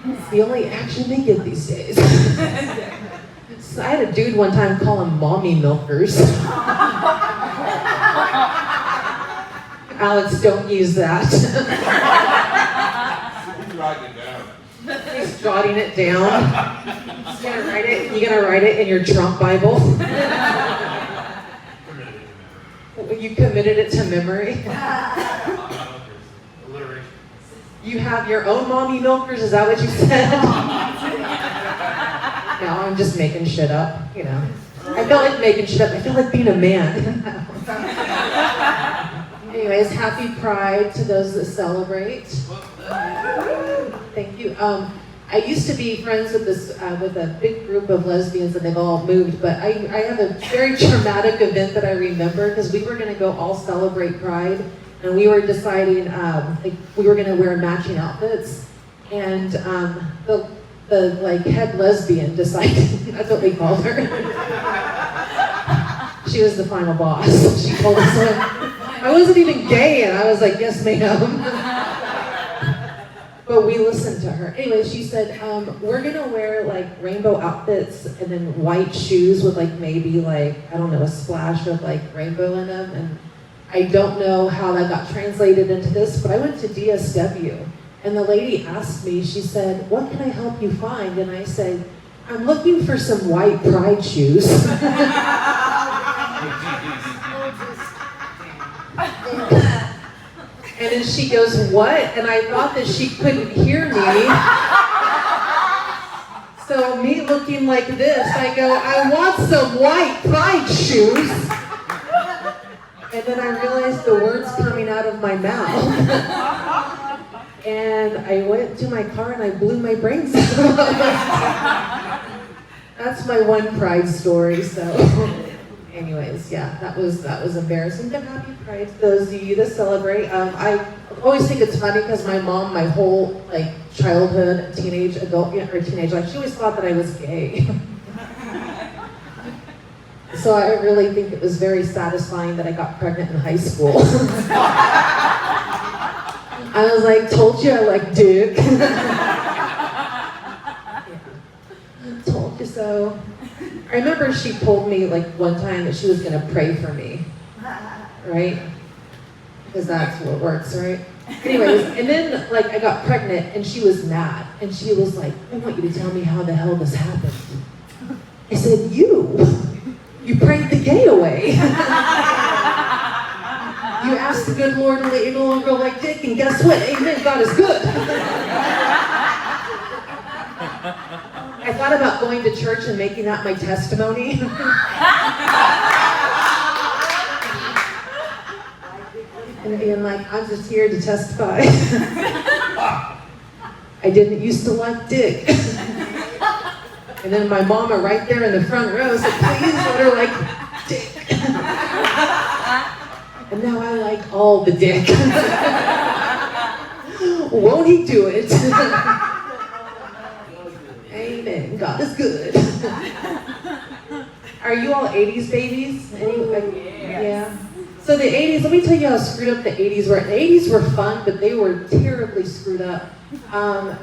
Speaker 4: It's the only action they get these days. So I had a dude one time call them mommy milkers. Alex, don't use that. He's jotting it down. You gonna write it in your Trump Bible? You committed it to memory? You have your own mommy milkers? Is that what you said? No, I'm just making shit up, you know. I feel like making shit up. I feel like being a man. Anyways, happy Pride to those that celebrate. Thank you. I used to be friends with with a big group of lesbians, and they've all moved, but I have a very traumatic event that I remember, because we were going to go all celebrate Pride, and we were deciding, like, we were going to wear matching outfits, and the like head lesbian decided, that's what we called her. She was the final boss. She told us I wasn't even gay, and I was like, yes ma'am. But we listened to her. Anyway, she said, we're gonna wear like rainbow outfits and then white shoes with like maybe like, I don't know, a splash of like rainbow in them. And I don't know how that got translated into this, but I went to DSW and the lady asked me, she said, what can I help you find? And I said, I'm looking for some white pride shoes. And then she goes, what? And I thought that she couldn't hear me. So me looking like this, I go, I want some white pride shoes. And then I realized the words coming out of my mouth. And I went to my car and I blew my brains out. That's my one pride story, so. Anyways, yeah, that was embarrassing, but happy Pride to those of you that celebrate. I always think it's funny because my mom, my whole like childhood, teenage life, she always thought that I was gay. So I really think it was very satisfying that I got pregnant in high school. I was like, told you I like dick. Told you so. I remember she told me like one time that she was gonna pray for me, right? Because that's what works, right? Anyways, and then like I got pregnant and she was mad and she was like, I want you to tell me how the hell this happened. I said, you prayed the gay away. You asked the good Lord to let you no longer like dick, and guess what? Amen, God is good. I thought about going to church and making that my testimony. And being like, I'm just here to testify. I didn't used to like dick. And then my mama right there in the front row said, please let her like dick. And now I like all the dick. Won't he do it? Amen. God is good. Are you all 80s babies? Yeah. So the 80s, let me tell you how screwed up the 80s were. The 80s were fun, but they were terribly screwed up.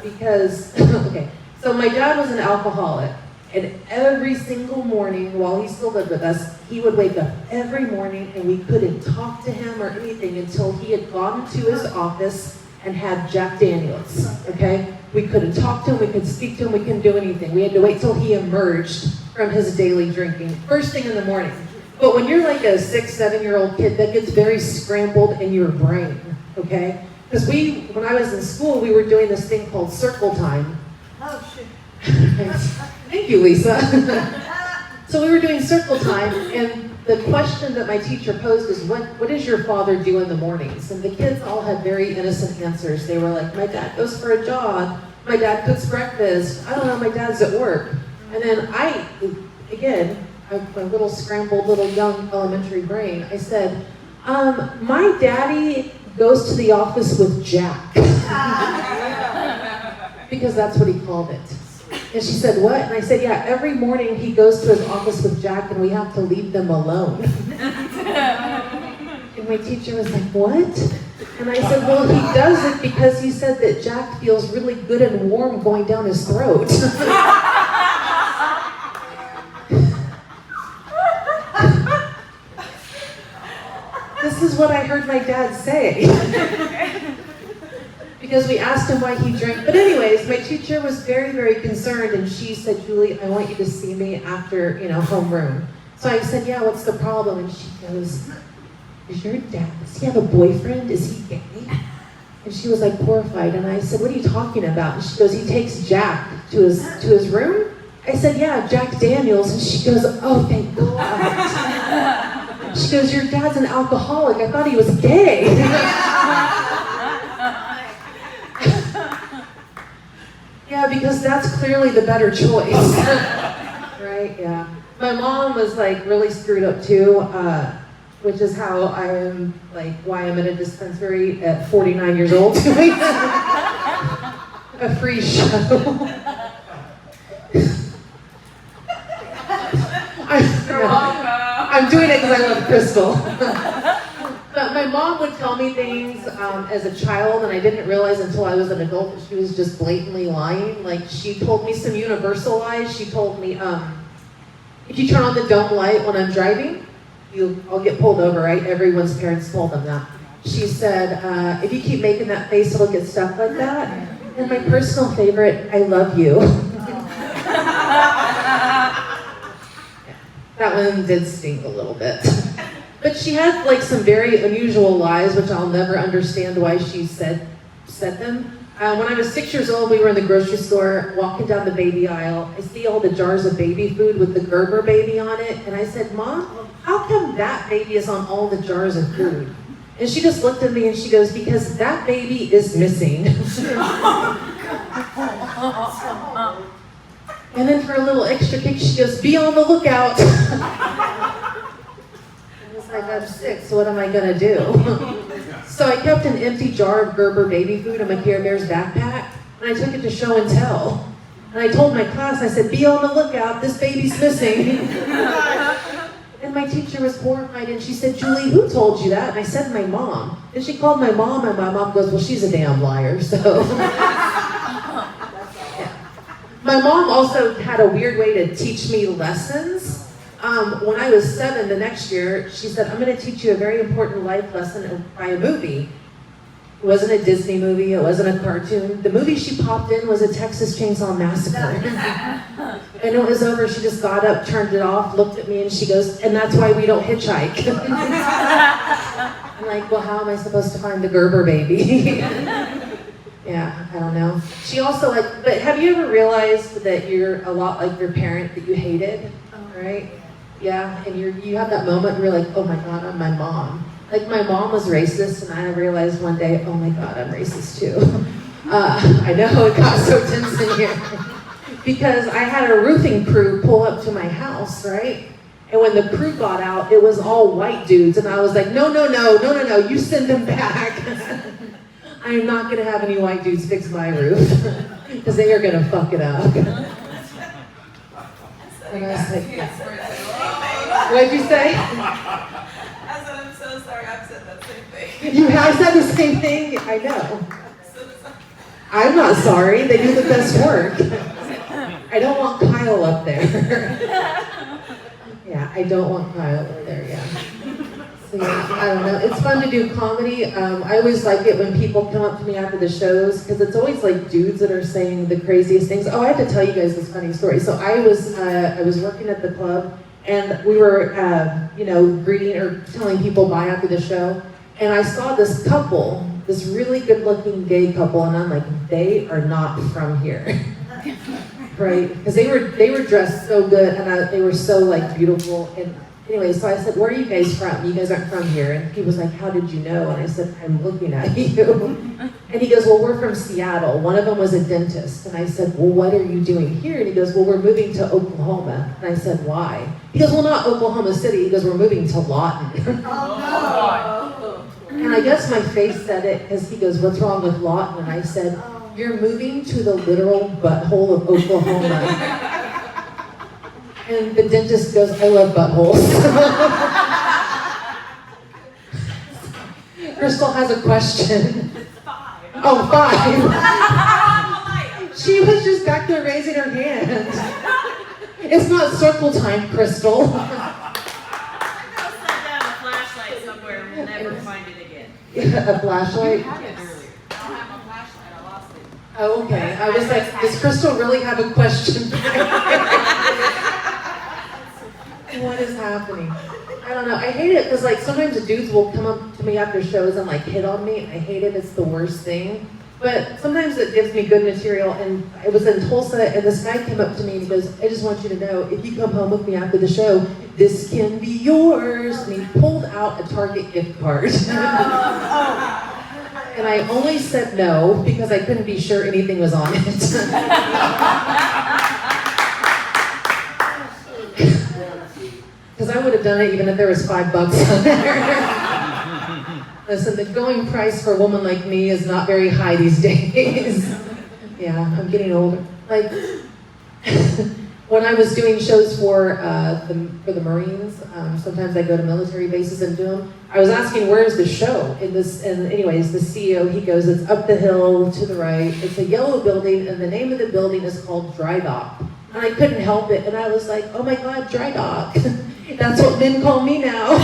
Speaker 4: Because, okay, so my dad was an alcoholic. And every single morning while he still lived with us, he would wake up every morning and we couldn't talk to him or anything until he had gone to his office and had Jack Daniels, okay? We couldn't talk to him, we couldn't speak to him, we couldn't do anything. We had to wait till he emerged from his daily drinking, first thing in the morning. But when you're like a 6, 7-year-old kid, that gets very scrambled in your brain, okay? Because when I was in school, we were doing this thing called circle time. Oh, shit. Thank you, Lisa. So we were doing circle time, and the question that my teacher posed is, what does your father do in the mornings? And the kids all had very innocent answers. They were like, my dad goes for a jog, my dad cooks breakfast, I don't know, my dad's at work. And then my little scrambled little young elementary brain, I said, my daddy goes to the office with Jack. Because that's what he called it. And she said, what? And I said, yeah, every morning he goes to his office with Jack and we have to leave them alone. And my teacher was like, what? And I said, well, he does it because he said that Jack feels really good and warm going down his throat. This is what I heard my dad say. Because we asked him why he drank. But anyways, my teacher was very, very concerned, and she said, Julie, I want you to see me after, homeroom. So I said, yeah, what's the problem? And she goes, does he have a boyfriend? Is he gay? And she was like horrified, and I said, what are you talking about? And she goes, he takes Jack to his room? I said, yeah, Jack Daniels. And she goes, oh, thank God. She goes, your dad's an alcoholic. I thought he was gay. Yeah, because that's clearly the better choice. Right, yeah. My mom was like really screwed up too, which is how I am, like, why I'm in a dispensary at 49 years old doing a free show. I'm doing it because I love Crystal. But my mom would tell me things as a child, and I didn't realize until I was an adult that she was just blatantly lying. Like, she told me some universal lies. She told me, if you turn on the dome light when I'm driving, I'll get pulled over, right? Everyone's parents told them that. She said, if you keep making that face, it'll get stuck like that. And my personal favorite, I love you. That one did sting a little bit. But she had like some very unusual lies, which I'll never understand why she said them. When I was 6 years old, we were in the grocery store, walking down the baby aisle. I see all the jars of baby food with the Gerber baby on it. And I said, Mom, how come that baby is on all the jars of food? And she just looked at me and she goes, because that baby is missing. And then for a little extra kick, she goes, be on the lookout. I was like, I'm 6, so what am I gonna do? So I kept an empty jar of Gerber baby food in my Care Bears backpack, and I took it to show and tell. And I told my class, I said, be on the lookout, this baby's missing. And my teacher was horrified, and she said, Julie, who told you that? And I said, my mom. And she called my mom, and my mom goes, well, she's a damn liar, so. My mom also had a weird way to teach me lessons. When I was 7, the next year, she said, I'm going to teach you a very important life lesson by a movie. It wasn't a Disney movie, it wasn't a cartoon. The movie she popped in was a Texas Chainsaw Massacre. And it was over, she just got up, turned it off, looked at me, and she goes, and that's why we don't hitchhike. I'm like, well, how am I supposed to find the Gerber baby? Yeah, I don't know. She also but have you ever realized that you're a lot like your parent that you hated, right? Yeah, and you have that moment where you're like, oh my God, I'm my mom. Like, my mom was racist, and I realized one day, oh my God, I'm racist too. I know, it got so tense in here. Because I had a roofing crew pull up to my house, right? And when the crew got out, it was all white dudes, and I was like, no, you send them back. I'm not gonna have any white dudes fix my roof, because they are gonna fuck it up. And I was like, what'd you say?
Speaker 6: I said, I'm so sorry, I've said that same thing.
Speaker 4: You have said the same thing? I know.
Speaker 6: So sorry.
Speaker 4: I'm not sorry, they do the best work. I don't want Kyle up there. Yeah, I don't want Kyle up there, yeah. So yeah, I don't know, it's fun to do comedy. I always like it when people come up to me after the shows, because it's always like dudes that are saying the craziest things. Oh, I have to tell you guys this funny story. So I was working at the club, and we were, greeting or telling people bye after the show, and I saw this couple, this really good-looking gay couple, and I'm like, they are not from here, right? Because they were dressed so good, and they were so like beautiful. And anyway, so I said, where are you guys from? You guys aren't from here. And he was like, how did you know? And I said, I'm looking at you. And he goes, well, we're from Seattle. One of them was a dentist. And I said, well, what are you doing here? And he goes, well, we're moving to Oklahoma. And I said, why? He goes, well, not Oklahoma City. He goes, we're moving to Lawton.
Speaker 6: Oh,
Speaker 4: And I guess my face said it, because he goes, what's wrong with Lawton? And I said, you're moving to the literal butthole of Oklahoma. And the dentist goes, I love buttholes. Crystal has a question.
Speaker 6: it's 5.
Speaker 4: Oh, 5. She was just back there raising her hand. It's not circle time, Crystal.
Speaker 6: I'm gonna set down a flashlight somewhere and we'll never find it again.
Speaker 4: A flashlight?
Speaker 5: You had it earlier.
Speaker 6: I don't have a flashlight, I lost it.
Speaker 4: Oh, okay. I was like, does Crystal really have a question? What is happening? I don't know. I hate it because like sometimes the dudes will come up to me after shows and like hit on me. I hate it. It's the worst thing. But sometimes it gives me good material. And I was in Tulsa and this guy came up to me and he goes, I just want you to know, if you come home with me after the show, this can be yours. And he pulled out a Target gift card. And I only said no because I couldn't be sure anything was on it. Because I would have done it even if there was $5 on there. Listen, the going price for a woman like me is not very high these days. Yeah, I'm getting older. Like, when I was doing shows for the Marines, sometimes I go to military bases and do them. I was asking, where's the show? And anyways, the CEO, he goes, it's up the hill to the right. It's a yellow building, and the name of the building is called Dry Dock. And I couldn't help it, and I was like, oh my God, Dry Dock. That's what men call me now.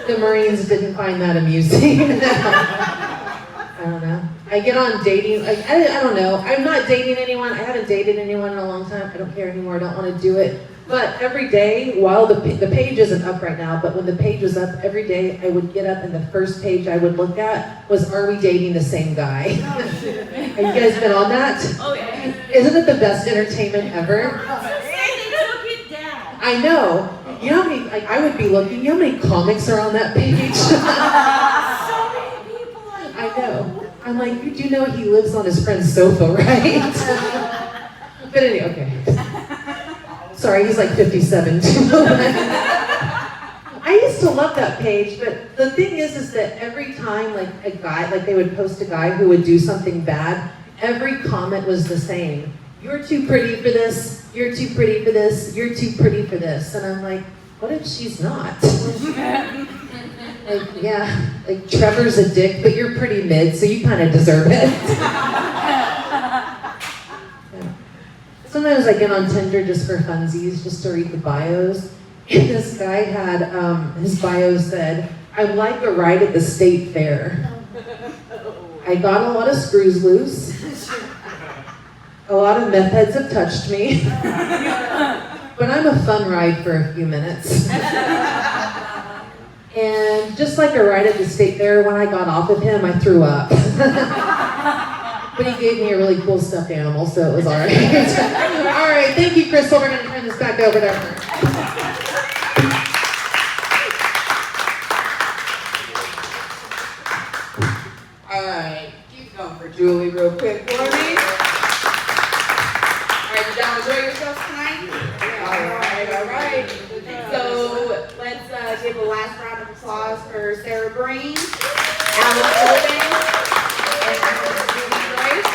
Speaker 4: The Marines didn't find that amusing. I don't know. I get on dating, like, I don't know. I'm not dating anyone. I haven't dated anyone in a long time. I don't care anymore. I don't want to do it. But every day, while the page isn't up right now, but when the page was up, every day I would get up and the first page I would look at was, are we dating the same guy? Have you guys been on that?
Speaker 6: Oh, yeah.
Speaker 4: Isn't it the best entertainment ever?
Speaker 6: They took it down.
Speaker 4: I know. You know how many, like, I would be looking, you know how many comics are on that page?
Speaker 6: So many people
Speaker 4: I know. I'm like, you do know he lives on his friend's sofa, right? But anyway, okay. Sorry, he's like 57 too. I used to love that page, but the thing is that every time like a guy, like they would post a guy who would do something bad, every comment was the same. You're too pretty for this, you're too pretty for this, you're too pretty for this. And I'm like, what if she's not? Like, yeah, like Trevor's a dick, but you're pretty mid, so you kind of deserve it. Yeah. Sometimes I get on Tinder just for funsies, just to read the bios. And this guy had, his bio said, I'd like a ride at the state fair. I got a lot of screws loose. A lot of meth heads have touched me. But I'm a fun ride for a few minutes. And just like a ride at the state fair, when I got off of him, I threw up. But he gave me a really cool stuffed animal, so it was all right. All right, thank you, Crystal. We're going to turn this back over to her.
Speaker 2: All right, keep going for Julie real quick for me. All right, did y'all enjoy yourselves tonight? All right. So let's give a last round of applause for Sarah Breen, Alex Wilbanks, and Julie Grace.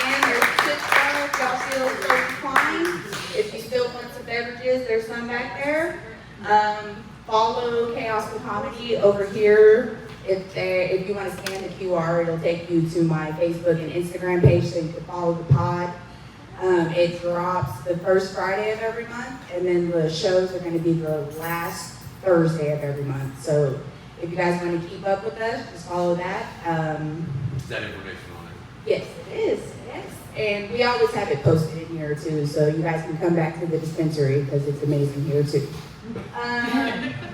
Speaker 2: And there's 6 bars. Y'all feel so inclined. If you still want some beverages, there's some back there. Follow Chaos with Comedy over here. If you want to scan the QR, it'll take you to my Facebook and Instagram page so you can follow the pod. It drops the first Friday of every month, and then the shows are going to be the last Thursday of every month. So if you guys want to keep up with us, just follow that.
Speaker 7: Is that information on it?
Speaker 2: Yes, it is. Yes. And we always have it posted in here too, so you guys can come back to the dispensary because it's amazing here too.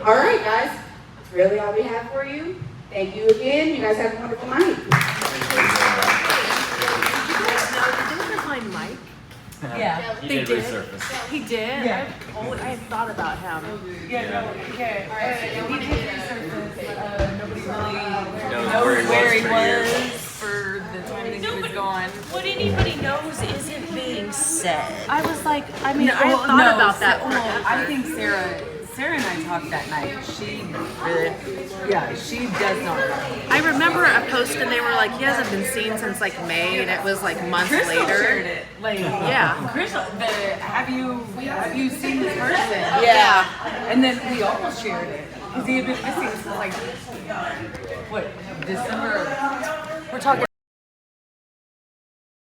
Speaker 2: All right, guys. That's really all we have for you. Thank you again. You guys have a wonderful night.
Speaker 6: Did you ever find Mike?
Speaker 5: Yeah.
Speaker 7: He did resurface.
Speaker 6: He did?
Speaker 5: Yeah.
Speaker 6: I had thought about him.
Speaker 5: Yeah, no, okay. We did resurface, nobody really
Speaker 7: Knows
Speaker 5: where he
Speaker 7: for
Speaker 5: was
Speaker 7: years.
Speaker 5: for the time that he was gone.
Speaker 6: What anybody knows isn't being said.
Speaker 5: I was like,
Speaker 6: I mean, I thought about that
Speaker 5: Well, I
Speaker 6: forever.
Speaker 5: think Sarah and I talked that night. She does not know.
Speaker 6: I remember a post and they were like, he hasn't been seen since like May, and it was like months
Speaker 5: Crystal
Speaker 6: later.
Speaker 5: shared it. Like,
Speaker 6: Yeah.
Speaker 5: Crystal, have you seen this person?
Speaker 6: Yeah.
Speaker 5: And then we all shared it because he had been missing since like what, December?
Speaker 6: We're talking